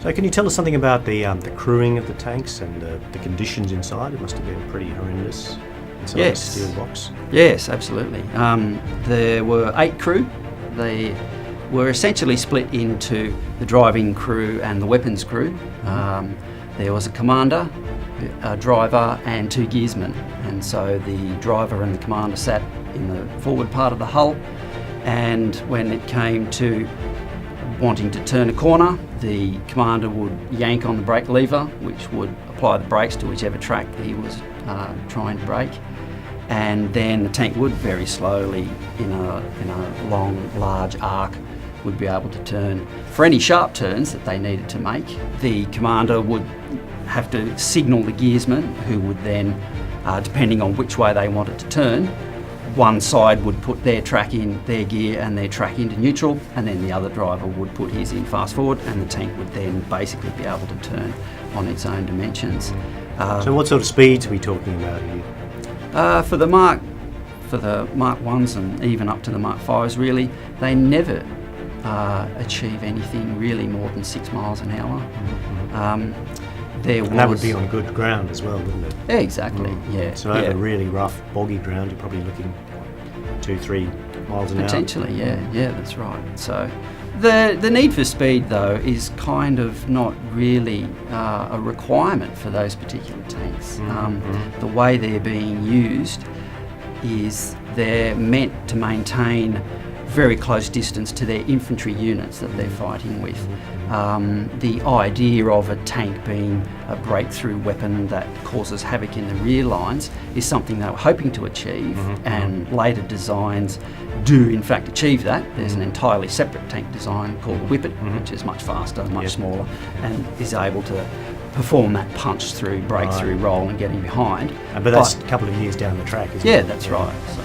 So can you tell us something about the crewing of the tanks and the conditions inside? It must have been pretty horrendous inside the steel box. Yes, absolutely. There were 8 crew. They were essentially split into the driving crew and the weapons crew. There was a commander, a driver and 2 gearsmen, and so the driver and the commander sat in the forward part of the hull, and when it came to wanting to turn a corner, the commander would yank on the brake lever, which would apply the brakes to whichever track he was trying to brake, and then the tank would very slowly, in a long, large arc, would be able to turn. For any sharp turns that they needed to make, the commander would have to signal the gearsman, who would then, depending on which way they wanted to turn, one side would put their track in, their gear and their track into neutral, and then the other driver would put his in fast forward, and the tank would then basically be able to turn on its own dimensions. So what sort of speeds are we talking about here? For the Mark 1s and even up to the Mark 5s, really, they never achieve anything really more than 6 miles an hour. And that would be on good ground as well, wouldn't it? Exactly, yeah. So over really rough, boggy ground, you're probably looking 2-3 miles an hour. Potentially, yeah, that's right. So the need for speed, though, is kind of not really a requirement for those particular tanks. The way they're being used is they're meant to maintain very close distance to their infantry units that they're fighting with. The idea of a tank being a breakthrough weapon that causes havoc in the rear lines is something they were hoping to achieve, and later designs do in fact achieve that. There's an entirely separate tank design called the Whippet, which is much faster, much smaller, and is able to perform that punch through, breakthrough, roll and getting behind. But that's a couple of years down the track, isn't it? Yeah, that's right. So